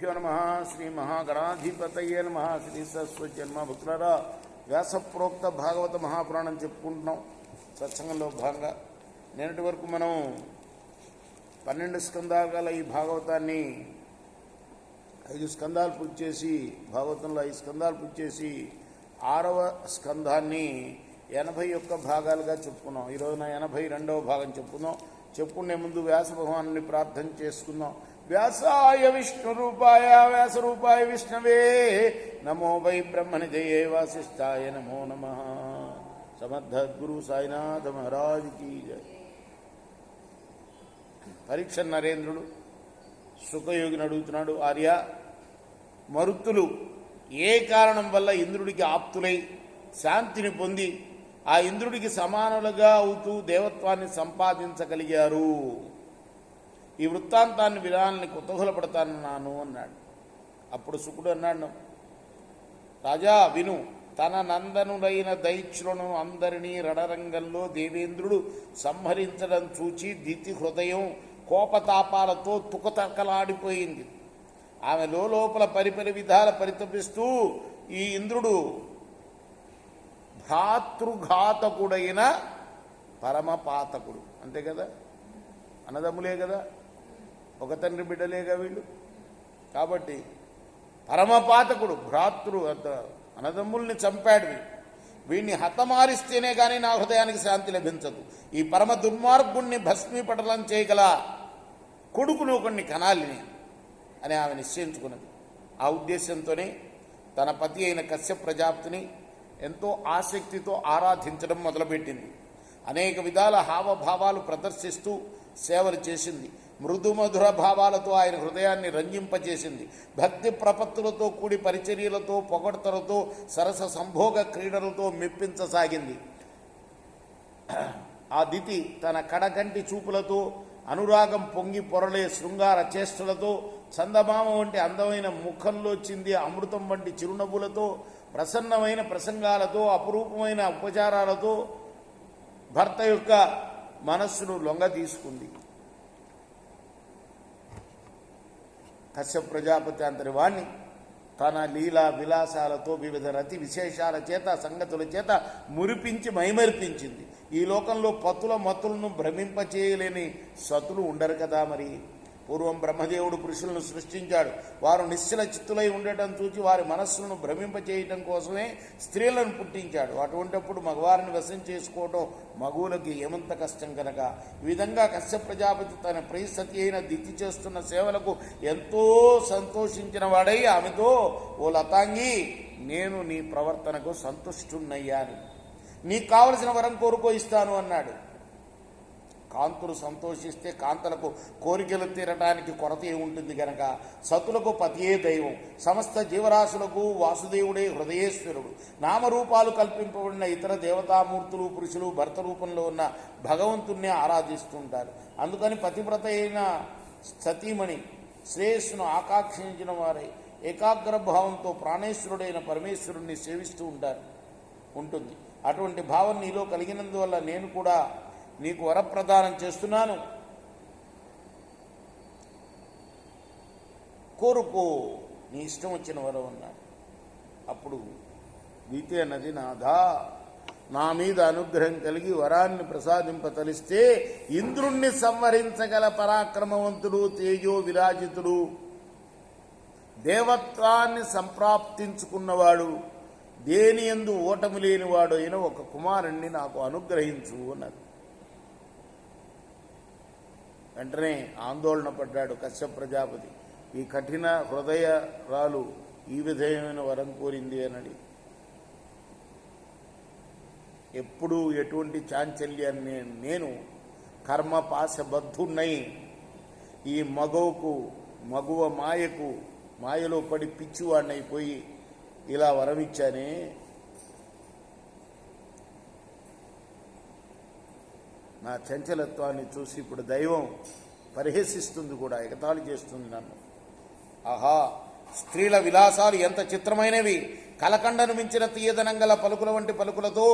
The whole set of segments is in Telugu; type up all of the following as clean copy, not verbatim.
శ్రీగురుభ్యో నమ. శ్రీ మహాగణాధిపతయే నమ. శ్రీ సరస్వతి జన్మ భక్తులారా, వ్యాసప్రోక్త భాగవత మహాపురాణం చెప్పుకుంటున్నాం సత్సంగంలో భాగంగా. నేటి వరకు మనం 12 స్కందాలు గల ఈ భాగవతాన్ని 5 స్కందాలు పూర్తి చేసి, భాగవతంలో 5 స్కందాలు పూర్తి చేసి 6వ స్కందాన్ని 81 భాగాలుగా చెప్పుకున్నాం. ఈరోజున 82వ భాగం చెప్పుకుందాం. చెప్పుకునే ముందు వ్యాస భగవానుని ప్రార్థన చేసుకుందాం. వ్యాసాయ విష్ణురూపాయ వ్యాసరూపాయ విష్ణవే నమో వై బ్రహ్మనిధయే వాసిష్ఠాయ నమో నమః. సమర్థ గురు సాయినాథ మహారాజ్ కీ జై. పరీక్ష నరేంద్రుడు సుఖయోగిని అడుగుతున్నాడు, ఆర్య, మరుత్తులు ఏ కారణం వల్ల ఇంద్రుడికి ఆప్తులై శాంతిని పొంది ఆ ఇంద్రుడికి సమానులుగా అవుతూ దేవత్వాన్ని సంపాదించగలిగారు? ఈ వృత్తాంతాన్ని వినాలని కుతూహలపడతానన్నాను అన్నాడు. అప్పుడు శుకుడు అన్నాడు, రాజా విను. తన నందనులైన దైత్యులను అందరినీ రణరంగంలో దేవేంద్రుడు సంహరించడం చూచి దితి హృదయం కోపతాపాలతో తుకతకలాడిపోయింది. ఆమె లోపల పరిపరి విధాల పరితపిస్తూ, ఈ ఇంద్రుడు భ్రాతృఘాతకుడైన పరమపాతకుడు. అంతే కదా, అన్నదమ్ములే కదా, ఒక తండ్రి బిడ్డలేగా వీళ్ళు. కాబట్టి పరమపాతకుడు, అన్నదమ్ముల్ని చంపాడు. వీడిని హతమారిస్తేనే కానీ నా హృదయానికి శాంతి లభించదు. ఈ పరమ దుర్మార్గుణ్ణి భస్మీపటలం చేయగల కొడుకును ఒకడిని కనాలిని అని ఆమె నిశ్చయించుకున్నది. ఆ ఉద్దేశంతోనే తన పతి అయిన కశ్యప ప్రజాపతిని ఎంతో ఆసక్తితో ఆరాధించడం మొదలుపెట్టింది. అనేక విధాల హావభావాలు ప్రదర్శిస్తూ సేవలు చేసింది. మృదుమధుర భావాలతో ఆయన హృదయాన్ని రంజింపజేసింది. భక్తి ప్రపత్తులతో కూడి పరిచర్యలతో, పొగడ్తలతో, సరస సంభోగ క్రీడలతో మెప్పించసాగింది. ఆ దితి తన కడగంటి చూపులతో, అనురాగం పొంగి పొరలే శృంగార చేష్టలతో, చందమామ వంటి అందమైన ముఖంలో చిందే అమృతం వంటి చిరునవ్వులతో, ప్రసన్నమైన ప్రసంగాలతో, అపురూపమైన ఉపచారాలతో భర్త యొక్క మనస్సును లొంగ తీసుకుంది. కశ్యప ప్రజాపతి అంతటి వాణ్ణి తన లీలా విలాసాలతో, వివిధ రతి విశేషాల చేత, సంగతుల చేత మురిపించి మైమరిపించింది. ఈ లోకంలో పతుల మతులను భ్రమింపచేయలేని సతులు ఉండరు కదా. మరి పూర్వం బ్రహ్మదేవుడు పురుషులను సృష్టించాడు. వారు నిశ్చల చిత్తులై ఉండటం చూచి వారి మనస్సులను భ్రమింపచేయటం కోసమే స్త్రీలను పుట్టించాడు. అటువంటిప్పుడు మగవారిని వశం చేసుకోవటం మగువులకి ఏమంత కష్టం కనుక ఈ విధంగా కశ్యప ప్రజాపతి తన ప్రియసతి అయిన దితి చేస్తున్న సేవలకు ఎంతో సంతోషించిన వాడై ఆమెతో, ఓ లతాంగి, నేను నీ ప్రవర్తనకు సంతుష్టున్నయ్యాను. నీకు కావలసిన వరం కోరుకో, ఇస్తాను అన్నాడు. కాంతులు సంతోషిస్తే కాంతలకు కోరికలు తీరటానికి కొరత ఏముంటుంది కనుక సతులకు పతియే దైవం, సమస్త జీవరాశులకు వాసుదేవుడే హృదయేశ్వరుడు. నామరూపాలు కల్పింపబడిన ఇతర దేవతామూర్తులు, పురుషులు భర్త రూపంలో ఉన్న భగవంతుణ్ణి ఆరాధిస్తుంటారు. అందుకని పతివ్రత అయిన సతీమణి శ్రేయస్సును ఆకాంక్షించిన వారై ఏకాగ్రభావంతో ప్రాణేశ్వరుడైన పరమేశ్వరుణ్ణి సేవిస్తూ ఉంటుంది. అటువంటి భావం నీలో కలిగినందువల్ల నేను కూడా నీకు వరప్రదానం చేస్తున్నాను, కోరుకో, నీ ఇష్టం వచ్చిన వరం అన్నాడు. అప్పుడు దీతే అన్నది, నాథా, నా మీద అనుగ్రహం కలిగి వరాన్ని ప్రసాదింపతలిస్తే ఇంద్రుణ్ణి సంవరించగల పరాక్రమవంతుడు, తేజో విరాజితుడు, దేవత్వాన్ని సంప్రాప్తించుకున్నవాడు, దేని యందు ఓటమి లేనివాడు అయిన ఒక కుమారుణ్ణి నాకు అనుగ్రహించు అన్నది. వెంటనే ఆందోళన పడ్డాడు కశ్యప ప్రజాపతి. ఈ కఠిన హృదయరాలు ఈ విధమైన వరం కోరింది అన్నది. ఎప్పుడూ ఎటువంటి చాంచల్యాన్ని నేను కర్మపాశబద్ధున్నై ఈ మగువ మాయలో పడి పిచ్చివాడినైపోయి ఇలా వరమిచ్చానే. నా చంచలత్వాన్ని చూసి ఇప్పుడు దైవం పరిహసిస్తుంది కూడా, ఎగతాళి చేస్తుంది నన్ను. ఆహా, స్త్రీల విలాసాలు ఎంత చిత్రమైనవి! కలకండను మించిన తీయదనం గల పలుకుల వంటి పలుకులతో,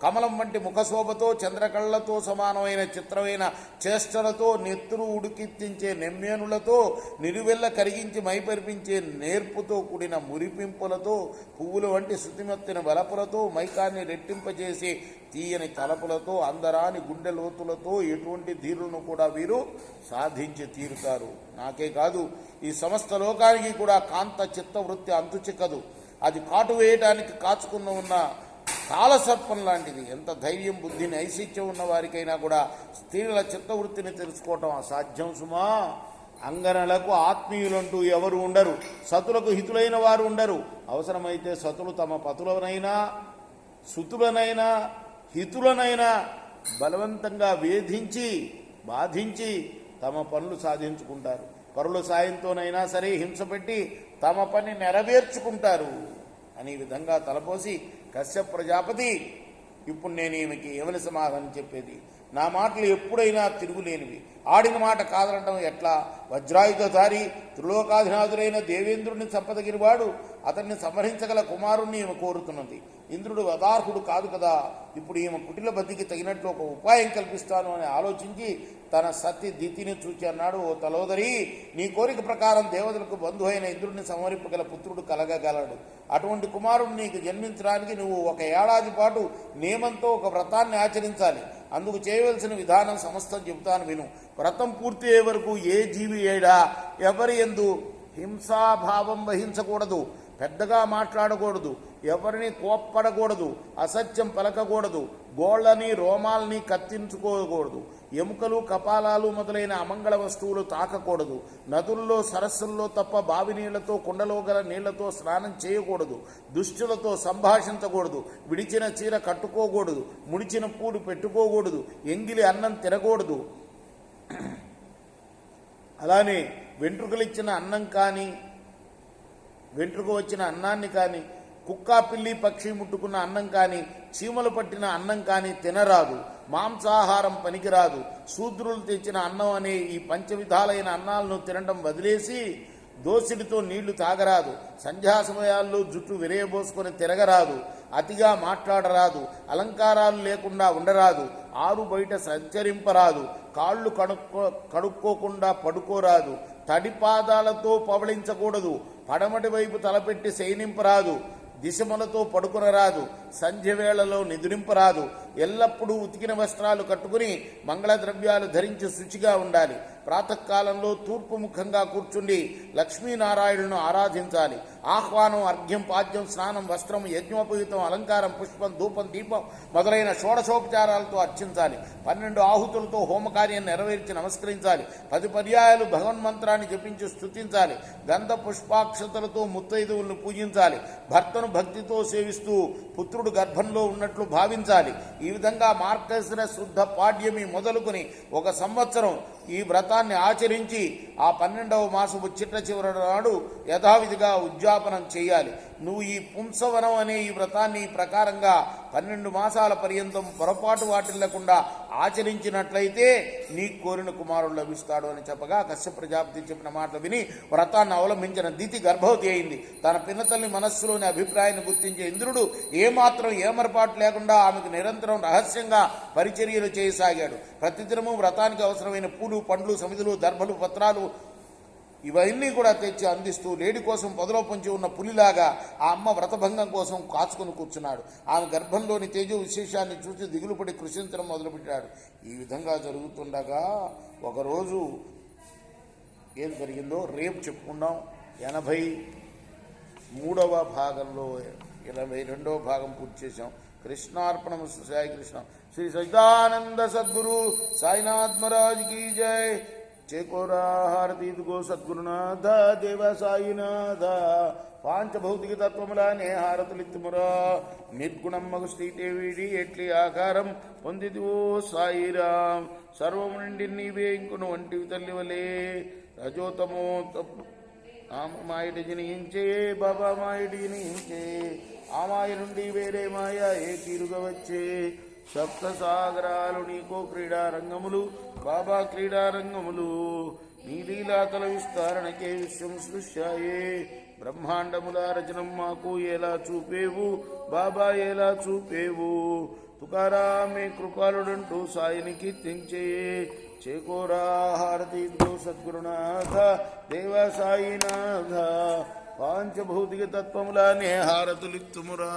కమలం వంటి ముఖశోభతో, చంద్రకళ్లతో సమానమైన చిత్రమైన చేష్టలతో, నెత్తురు ఉడికిత్తించే నెమ్మేనులతో, నిలువెల్ల కరిగించి మైపరిపించే నేర్పుతో కూడిన మురిపింపులతో, పువ్వుల వంటి శృతిమెత్తిన వలపులతో, మైకాన్ని రెట్టింపజేసే తీయని తలపులతో, అందరాని గుండె లోతులతో ఎటువంటి ధీరులను కూడా వీరు సాధించి తీరుతారు. నాకే కాదు, ఈ సమస్త లోకానికి కూడా కాంత చిత్తవృత్తి అంతు చిక్కదు. అది కాటు వేయడానికి కాచుకున్న ఉన్న కాలసర్పం లాంటిది. ఎంత ధైర్యం, బుద్ధి, నైశిత్యం ఉన్న వారికైనా కూడా స్త్రీల చిత్తవృత్తిని తెలుసుకోవటం అసాధ్యం సుమా. అంగనలకు ఆత్మీయులంటూ ఎవరు ఉండరు, సతులకు హితులైన వారు ఉండరు. అవసరమైతే సతులు తమ పతులనైనా, సుతులనైనా, హితులనైనా బలవంతంగా వేధించి, బాధించి తమ పనులు సాధించుకుంటారు. పరుల సాయంతోనైనా సరే హింస పెట్టి తమ పని నెరవేర్చుకుంటారు అని విధంగా తలపోసి కశ్యప ప్రజాపతి, ఇప్పుడు నేను ఈమెకి ఏమని సమాధానం చెప్పేది? నా మాటలు ఎప్పుడైనా తిరుగులేనివి. ఆడిన మాట కాదనడం ఎట్లా? వజ్రాయుధధారి త్రిలోకాధినాథుడైన దేవేంద్రుడిని సంపదగిరివాడు, అతన్ని సంహరించగల కుమారుణ్ణి ఈమె కోరుతున్నది. ఇంద్రుడు వదార్హుడు కాదు కదా. ఇప్పుడు ఈమె కుటిల బద్ధికి తగినట్లు ఒక ఉపాయం కల్పిస్తాను అని ఆలోచించి తన సతి దితిని చూచి అన్నాడు, ఓ తలోదరి, నీ కోరిక ప్రకారం దేవతలకు బంధువు అయిన ఇంద్రుడిని సంహరింపగల పుత్రుడు కలగగలడు. అటువంటి కుమారుడు నీకు జన్మించడానికి నువ్వు 1 ఏడాది పాటు నియమంతో ఒక వ్రతాన్ని ఆచరించాలి. అందుకు చేయవలసిన విధానం సమస్తం చెబుతాను విను. వ్రతం పూర్తి అయ్యే వరకు ఏ జీవి ఏడా ఎవరి యందు హింసాభావం వహించకూడదు, పెద్దగా మాట్లాడకూడదు, ఎవరిని కోప్పడకూడదు, అసత్యం పలకకూడదు, గోళ్లని రోమాల్ని కత్తించుకోకూడదు, ఎముకలు కపాలాలు మొదలైన అమంగళ వస్తువులు తాకకూడదు, నదుల్లో సరస్సుల్లో తప్ప బావి నీళ్లతో కుండలో గల నీళ్లతో స్నానం చేయకూడదు, దుష్టులతో సంభాషించకూడదు, విడిచిన చీర కట్టుకోకూడదు, ముడిచిన పూలు పెట్టుకోకూడదు, ఎంగిలి అన్నం తినకూడదు. అలానే వెంట్రుకలిచ్చిన అన్నం కానీ, వెంట్రుక వచ్చిన అన్నాన్ని కానీ, కుక్క పిల్లి పక్షి ముట్టుకున్న అన్నం కానీ, చీమలు పట్టిన అన్నం కానీ తినరాదు. మాంసాహారం పనికిరాదు. శూద్రులు తెచ్చిన అన్నం అనే ఈ 5 విధాలైన అన్నాలను తినడం వదిలేసి దోసిడితో నీళ్లు తాగరాదు. సంధ్యా సమయాల్లో జుట్టు విరేయబోసుకొని తిరగరాదు. అతిగా మాట్లాడరాదు. అలంకారాలు లేకుండా ఉండరాదు. ఆరు బయట సంచరింపరాదు. కాళ్ళు కడుక్కోకుండా పడుకోరాదు. తడిపాదాలతో పవళించకూడదు. పడమటి వైపు తలపెట్టి శయనింపరాదు. దిశములతో పడుకునరాదు. సంధ్య వేళలో నిద్రింపరాదు. ఎల్లప్పుడూ ఉతికిన వస్త్రాలు కట్టుకుని మంగళద్రవ్యాలు ధరించి శుచిగా ఉండాలి. ప్రాతకాలంలో తూర్పు ముఖంగా కూర్చుండి లక్ష్మీనారాయణులను ఆరాధించాలి. ఆహ్వానం, అర్ఘ్యం, పాద్యం, స్నానం, వస్త్రం, యజ్ఞోపయుతం, అలంకారం, పుష్పం, ధూపం, దీపం మొదలైన షోడశోపచారాలతో అర్చించాలి. 12 ఆహుతులతో హోమకార్యం నెరవేర్చి నమస్కరించాలి. 10 పర్యాయాలు భగవన్మంత్రాన్ని జపించి స్తుతించాలి. గంధ పుష్పాక్షతలతో ముత్తైదువులను పూజించాలి. భర్తను భక్తితో సేవిస్తూ పుత్రుడు గర్భంలో ఉన్నట్లు భావించాలి. ఈ విధంగా మార్గశిర శుద్ధ పాడ్యమి మొదలుకొని 1 సంవత్సరం ఈ వ్రతాన్ని ఆచరించి ఆ 12వ మాసము చిట్ట చివరి నాడు యథావిధిగా ఉద్యాపనం చేయాలి. నువ్వు ఈ పుంసవనం అనే ఈ వ్రతాన్ని ఈ ప్రకారంగా 12 మాసాల పర్యంతం పొరపాటు వాటిల్లకుండా ఆచరించినట్లయితే నీకు కోరిన కుమారుడు లభిస్తాడు అని చెప్పగా కశ్యప ప్రజాపతి చెప్పిన మాటలు విని వ్రతాన్ని అవలంబించిన దితి గర్భవతి అయింది. తన పిన్నతల్లి మనస్సులోని అభిప్రాయాన్ని గుర్తించే ఇంద్రుడు ఏమాత్రం ఏమరపాటు లేకుండా ఆమెకు నిరంతరం రహస్యంగా పరిచర్యలు చేయసాగాడు. ప్రతిదినము వ్రతానికి అవసరమైన పూలు, పండ్లు, సమిధులు, దర్భలు, పత్రాలు ఇవన్నీ కూడా తెచ్చి అందిస్తూ లేడి కోసం పొదలో పొంచి ఉన్న పులిలాగా ఆ అమ్మ వ్రతభంగం కోసం కాచుకుని కూర్చున్నాడు. ఆమె గర్భంలోని తేజో విశేషాన్ని చూసి దిగులుపడి కృషించడం మొదలుపెట్టాడు. ఈ విధంగా జరుగుతుండగా ఒకరోజు ఏం జరిగిందో రేపు చెప్పుకుందాం. 83వ భాగంలో 22వ భాగం పూర్తి చేశాం. కృష్ణార్పణం. సాయి కృష్ణ. శ్రీ సచిదానంద సద్గురు సాయినాథ్ మహారాజ్ की जय. చేకోరా హారతి ఇదిగో సద్గురునాథ దేవ సాయినాథ. పాంచభౌతిక తత్వములానే హారతులిత్తుమురా. నిర్గుణమ్మగు శ్రీదేవిడి ఎట్లి ఆకారం పొందిదివో సాయిరాం. సర్వము నిండి నీవే ఇంకును వంటివి తల్లివలే. రజోతమో మాయటి జనించే బాబా మాయటి జనించే. ఆ మాయ నుండి వేరే మాయ ఏ తీరుగా వచ్చే. సప్త సాగరాలు నీకో క్రీడారంగములు బాబా క్రీడారంగములు. నీ లీలాతల విస్తారణకే విశ్వం సృష్యాయే బ్రహ్మాండముల రచనం మాకు ఎలా చూపేవు బాబా ఎలా చూపేవు తుకారామే కృపాలుడంటూ సాయిని కీర్తించే చేకోరా హారతి సద్గురునాథ దేవ సాయినాథ పాంచభౌతిక తత్వములానే హారతులిత్తుమురా.